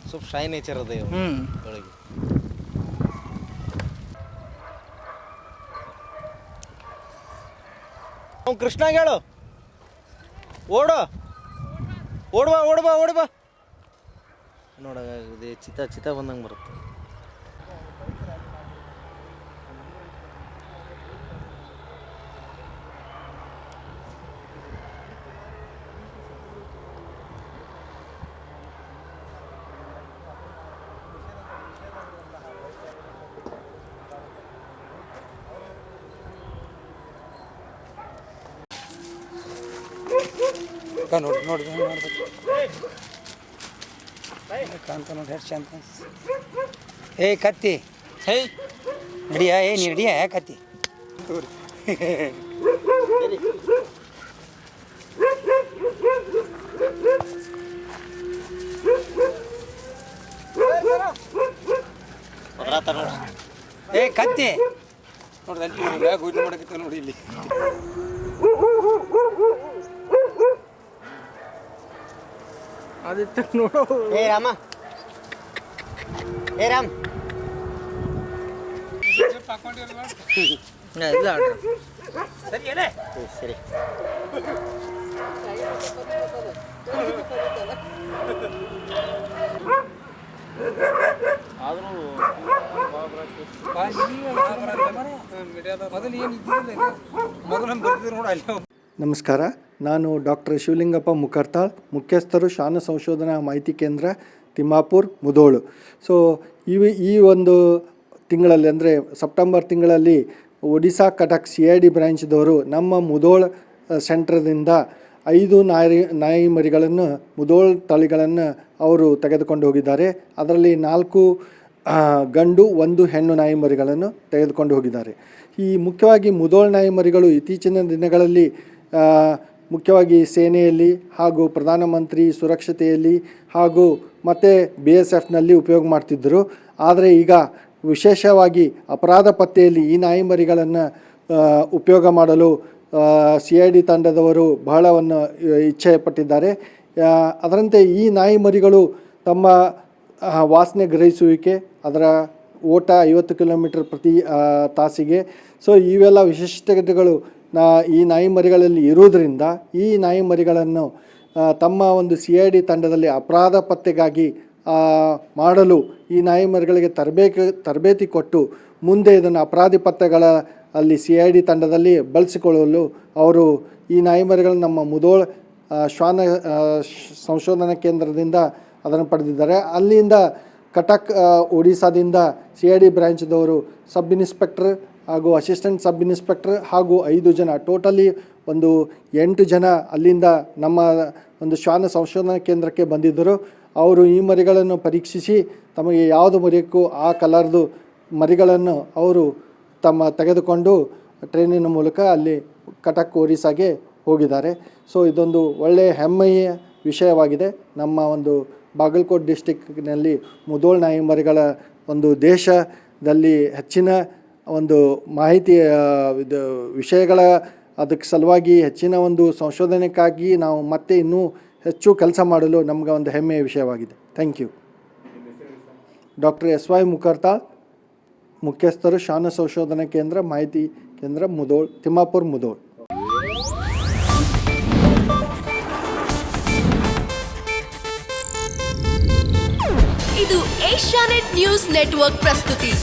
ಸ್ವಲ್ಪ ಶೈ ನೇಚರ್ ಅದ ಒಳಗೆ. ಅವ್ನು ಕೃಷ್ಣ ಹೇಳು, ಓಡು, ಓಡ್ಬಾ ಓಡ್ಬಾ ಓಡ್ಬಾ. ನೋಡ ಚಿತ ಬಂದಂಗೆ ಬರುತ್ತೆ. ನೋಡಿ ನೋಡಿ ನೋಡ್ಬೇಕು ಕಾಂತ ನೋಡಿ ಎಷ್ಟು ಚಂದ. ಕತ್ತಿ ನಡಿಯ ನೀ ನಡಿಯ ಕತ್ತಿ ಕತ್ತಿ ನೋಡ್ರಿ ಅಲ್ಲಿ ಗೂಟ ಮಾಡಕತ್ತ ನೋಡಿ ಇಲ್ಲಿ. ಆದಿತ್ಯ ನೋಡು. ರಾಮ ರಾಮ್ ಇಲ್ಲ ಸರಿ. ನಮಸ್ಕಾರ, ನಾನು ಡಾಕ್ಟರ್ ಶಿವಲಿಂಗಪ್ಪ ಮುಕರ್ತಾಳ್, ಮುಖ್ಯಸ್ಥರು ಶ್ವಾನ ಸಂಶೋಧನಾ ಮಾಹಿತಿ ಕೇಂದ್ರ ತಿಮ್ಮಾಪುರ್ ಮುಧೋಳು. ಸೊ ಈ ಒಂದು ತಿಂಗಳಲ್ಲಿ ಅಂದರೆ ಸೆಪ್ಟೆಂಬರ್ ತಿಂಗಳಲ್ಲಿ ಒಡಿಶಾ ಕಟಕ್ CID ಬ್ರ್ಯಾಂಚ್ದವರು ನಮ್ಮ ಮುಧೋಳ್ ಸೆಂಟ್ರದಿಂದ 5 ನಾಯಿ ಮರಿಗಳನ್ನು ಮುಧೋಳ್ ತಳಿಗಳನ್ನು ಅವರು ತೆಗೆದುಕೊಂಡು ಹೋಗಿದ್ದಾರೆ. ಅದರಲ್ಲಿ 4 ಗಂಡು 1 ಹೆಣ್ಣು ನಾಯಿ ಮರಿಗಳನ್ನು ತೆಗೆದುಕೊಂಡು ಹೋಗಿದ್ದಾರೆ. ಈ ಮುಖ್ಯವಾಗಿ ಮುಧೋಳ್ ನಾಯಿ ಮರಿಗಳು ಇತ್ತೀಚಿನ ದಿನಗಳಲ್ಲಿ ಮುಖ್ಯವಾಗಿ ಸೇನೆಯಲ್ಲಿ ಹಾಗೂ ಪ್ರಧಾನಮಂತ್ರಿ ಸುರಕ್ಷತೆಯಲ್ಲಿ ಹಾಗೂ ಮತ್ತು BSFನಲ್ಲಿ ಉಪಯೋಗ ಮಾಡ್ತಿದ್ದರು. ಆದರೆ ಈಗ ವಿಶೇಷವಾಗಿ ಅಪರಾಧ ಪತ್ತೆಯಲ್ಲಿ ಈ ನಾಯಿ ಮರಿಗಳನ್ನು ಉಪಯೋಗ ಮಾಡಲು CID ತಂಡದವರು ಬಹಳವನ್ನು ಇಚ್ಛೆ ಪಟ್ಟಿದ್ದಾರೆ. ಅದರಂತೆ ಈ ನಾಯಿ ಮರಿಗಳು ತಮ್ಮ ವಾಸನೆ ಗ್ರಹಿಸುವಿಕೆ, ಅದರ ಓಟ 50 ಕಿಲೋಮೀಟರ್ ಪ್ರತಿ ತಾಸಿಗೆ. ಸೊ ಇವೆಲ್ಲ ವಿಶಿಷ್ಟತೆಗಳು ಈ ನಾಯಿ ಮರಿಗಳಲ್ಲಿ ಇರುವುದರಿಂದ ಈ ನಾಯಿ ಮರಿಗಳನ್ನು ತಮ್ಮ ಒಂದು CID ತಂಡದಲ್ಲಿ ಅಪರಾಧ ಪತ್ತೆಗಾಗಿ ಮಾಡಲು ಈ ನಾಯಿ ಮರಿಗಳಿಗೆ ತರಬೇತಿ ಕೊಟ್ಟು ಮುಂದೆ ಇದನ್ನು ಅಪರಾಧಿ ಪತ್ತೆಗಳ ಅಲ್ಲಿ CID ತಂಡದಲ್ಲಿ ಬಳಸಿಕೊಳ್ಳಲು ಅವರು ಈ ನಾಯಿ ಮರಿಗಳನ್ನು ನಮ್ಮ ಮುಧೋಳ್ ಶ್ವಾನ ಸಂಶೋಧನಾ ಕೇಂದ್ರದಿಂದ ಅದನ್ನು ಪಡೆದಿದ್ದಾರೆ. ಅಲ್ಲಿಂದ ಕಟಕ್ ಒಡಿಶಾದಿಂದ CID ಬ್ರ್ಯಾಂಚ್ದವರು ಸಬ್ ಇನ್ಸ್ಪೆಕ್ಟರ್ ಹಾಗೂ ಅಸಿಸ್ಟೆಂಟ್ ಸಬ್ ಇನ್ಸ್ಪೆಕ್ಟರ್ ಹಾಗೂ 5 ಜನ, ಟೋಟಲಿ ಒಂದು 8 ಜನ ಅಲ್ಲಿಂದ ನಮ್ಮ ಒಂದು ಶ್ವಾನ ಸಂಶೋಧನಾ ಕೇಂದ್ರಕ್ಕೆ ಬಂದಿದ್ದರು. ಅವರು ಈ ಮರಿಗಳನ್ನು ಪರೀಕ್ಷಿಸಿ ತಮಗೆ ಯಾವುದು ಮರಿಯಕ್ಕೂ ಆ ಕಲರ್ದು ಮರಿಗಳನ್ನು ಅವರು ತೆಗೆದುಕೊಂಡು ಟ್ರೈನಿನ ಮೂಲಕ ಅಲ್ಲಿ ಕಟಕ್ ಒರಿಸ್ಸಾಗೆ ಹೋಗಿದ್ದಾರೆ. ಸೊ ಇದೊಂದು ಒಳ್ಳೆಯ ಹೆಮ್ಮೆಯ ವಿಷಯವಾಗಿದೆ. ನಮ್ಮ ಒಂದು ಬಾಗಲಕೋಟೆ ಡಿಸ್ಟಿಕ್ನಲ್ಲಿ ಮುಧೋಳ್ ನಾಯಿ ಮರಿಗಳ ಒಂದು ದೇಶದಲ್ಲಿ ಹೆಚ್ಚಿನ ಒಂದು ಮಾಹಿತಿ ಇದು ವಿಷಯಗಳ ಅದಕ್ಕೆ ಸಲುವಾಗಿ ಹೆಚ್ಚಿನ ಒಂದು ಸಂಶೋಧನೆಗಾಗಿ ನಾವು ಮತ್ತೆ ಇನ್ನೂ ಹೆಚ್ಚು ಕೆಲಸ ಮಾಡಲು ನಮಗೆ ಒಂದು ಹೆಮ್ಮೆಯ ವಿಷಯವಾಗಿದೆ. Thank you. Doctor SY Mukartal, ಮುಖ್ಯಸ್ಥರು ಶ್ವಾನ ಸಂಶೋಧನಾ ಕೇಂದ್ರ ಮಾಹಿತಿ ಕೇಂದ್ರ ಮುಧೋಳ್, ತಿಮ್ಮಾಪುರ್ ಮುಧೋಳ್. ಇದು ಏಷ್ಯಾನೆಟ್ ನ್ಯೂಸ್ ನೆಟ್ವರ್ಕ್ ಪ್ರಸ್ತುತಿ.